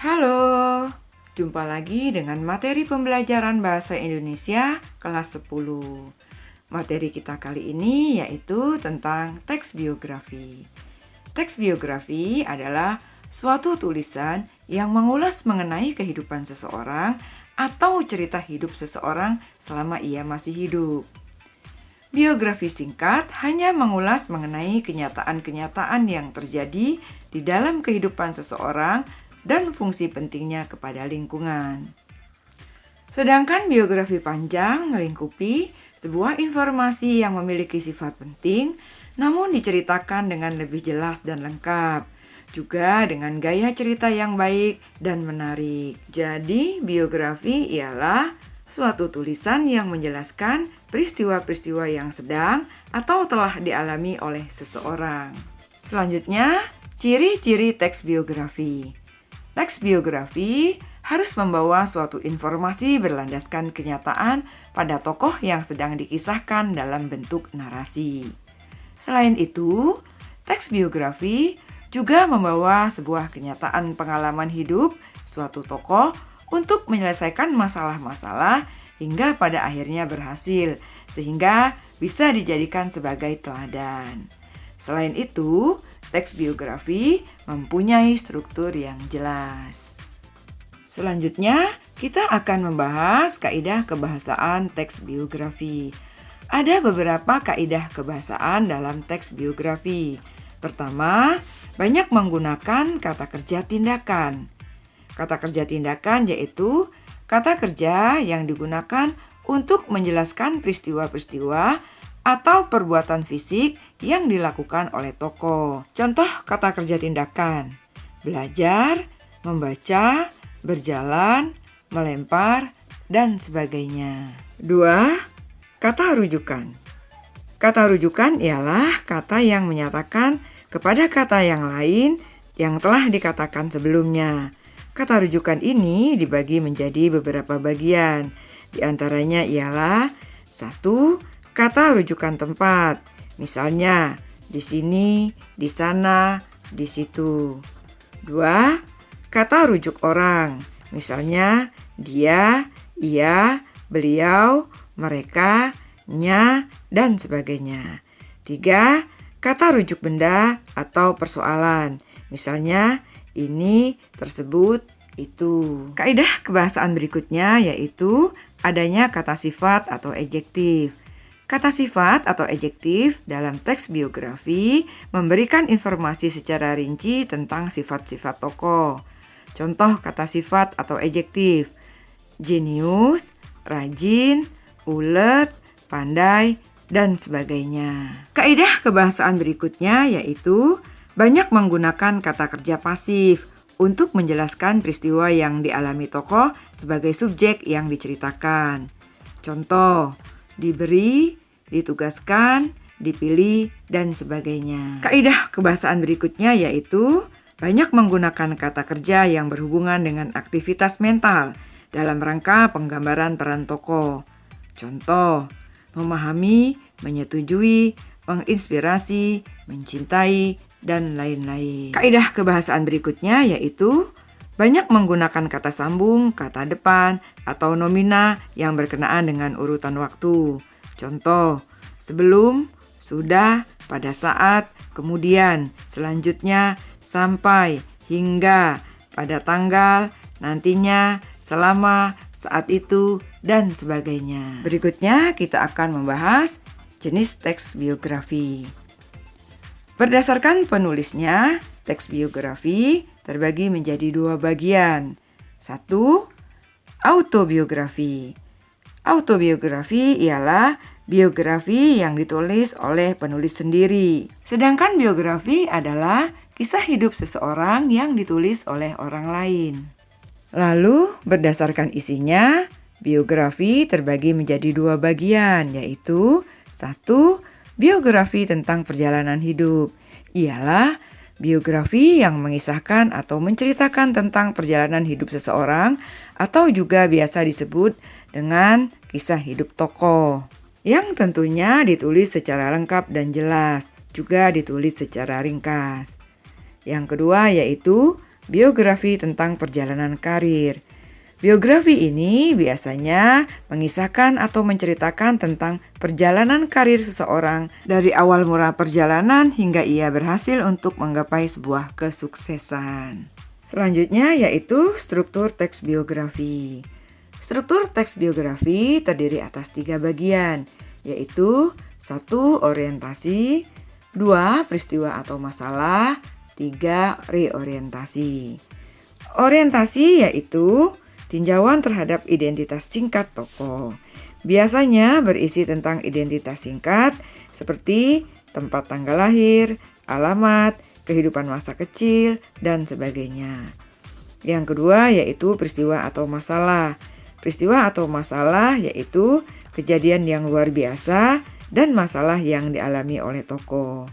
Halo, jumpa lagi dengan materi pembelajaran Bahasa Indonesia kelas 10. Materi kita kali ini yaitu tentang teks biografi. Teks biografi adalah suatu tulisan yang mengulas mengenai kehidupan seseorang atau cerita hidup seseorang selama ia masih hidup. Biografi singkat hanya mengulas mengenai kenyataan-kenyataan yang terjadi di dalam kehidupan seseorang dan fungsi pentingnya kepada lingkungan. Sedangkan biografi panjang melingkupi sebuah informasi yang memiliki sifat penting, namun diceritakan dengan lebih jelas dan lengkap, juga dengan gaya cerita yang baik dan menarik. Jadi, biografi ialah suatu tulisan yang menjelaskan peristiwa-peristiwa yang sedang atau telah dialami oleh seseorang. Selanjutnya, ciri-ciri teks biografi. Teks biografi harus membawa suatu informasi berlandaskan kenyataan pada tokoh yang sedang dikisahkan dalam bentuk narasi. Selain itu, teks biografi juga membawa sebuah kenyataan pengalaman hidup suatu tokoh untuk menyelesaikan masalah-masalah hingga pada akhirnya berhasil, sehingga bisa dijadikan sebagai teladan. Selain itu, teks biografi mempunyai struktur yang jelas. Selanjutnya, kita akan membahas kaidah kebahasaan teks biografi. Ada beberapa kaidah kebahasaan dalam teks biografi. Pertama, banyak menggunakan kata kerja tindakan. Kata kerja tindakan yaitu kata kerja yang digunakan untuk menjelaskan peristiwa-peristiwa atau perbuatan fisik yang dilakukan oleh tokoh. Contoh kata kerja tindakan: belajar, membaca, berjalan, melempar, dan sebagainya. 2. Kata rujukan. Kata rujukan ialah kata yang menyatakan kepada kata yang lain yang telah dikatakan sebelumnya. Kata rujukan ini dibagi menjadi beberapa bagian. Di antaranya ialah 1. Kata rujukan tempat, misalnya di sini, di sana, di situ. 2. Kata rujuk orang, misalnya dia, ia, beliau, mereka, nya, dan sebagainya. 3. Kata rujuk benda atau persoalan, misalnya ini, tersebut, itu. Kaidah kebahasaan berikutnya yaitu adanya kata sifat atau adjektif. Kata sifat atau adjektif dalam teks biografi memberikan informasi secara rinci tentang sifat-sifat tokoh. Contoh kata sifat atau adjektif: jenius, rajin, ulet, pandai, dan sebagainya. Kaidah kebahasaan berikutnya yaitu banyak menggunakan kata kerja pasif untuk menjelaskan peristiwa yang dialami tokoh sebagai subjek yang diceritakan. Contoh: diberi, ditugaskan, dipilih, dan sebagainya. Kaidah kebahasaan berikutnya yaitu banyak menggunakan kata kerja yang berhubungan dengan aktivitas mental dalam rangka penggambaran peran tokoh. Contoh: memahami, menyetujui, menginspirasi, mencintai, dan lain-lain. Kaidah kebahasaan berikutnya yaitu banyak menggunakan kata sambung, kata depan, atau nomina yang berkenaan dengan urutan waktu. Contoh: sebelum, sudah, pada saat, kemudian, selanjutnya, sampai, hingga, pada tanggal, nantinya, selama, saat itu, dan sebagainya. Berikutnya kita akan membahas jenis teks biografi. Berdasarkan penulisnya, teks biografi terbagi menjadi 2 bagian. 1. Autobiografi. Autobiografi ialah biografi yang ditulis oleh penulis sendiri. Sedangkan biografi adalah kisah hidup seseorang yang ditulis oleh orang lain. Lalu, berdasarkan isinya, biografi terbagi menjadi 2 bagian, yaitu 1. Biografi tentang perjalanan hidup. Ialah biografi yang mengisahkan atau menceritakan tentang perjalanan hidup seseorang atau juga biasa disebut dengan kisah hidup tokoh, yang tentunya ditulis secara lengkap dan jelas, juga ditulis secara ringkas. Yang kedua yaitu biografi tentang perjalanan karir. Biografi ini biasanya mengisahkan atau menceritakan tentang perjalanan karir seseorang dari awal mula perjalanan hingga ia berhasil untuk menggapai sebuah kesuksesan. Selanjutnya yaitu struktur teks biografi. Struktur teks biografi terdiri atas 3 bagian, yaitu 1. Orientasi, 2. Peristiwa atau masalah, 3. Reorientasi. Orientasi yaitu tinjauan terhadap identitas singkat tokoh. Biasanya berisi tentang identitas singkat seperti tempat tanggal lahir, alamat, kehidupan masa kecil, dan sebagainya. Yang kedua yaitu peristiwa atau masalah. Peristiwa atau masalah yaitu kejadian yang luar biasa dan masalah yang dialami oleh tokoh.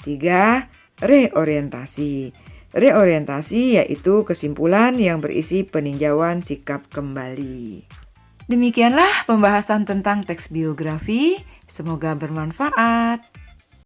3. Reorientasi. Reorientasi yaitu kesimpulan yang berisi peninjauan sikap kembali. Demikianlah pembahasan tentang teks biografi. Semoga bermanfaat.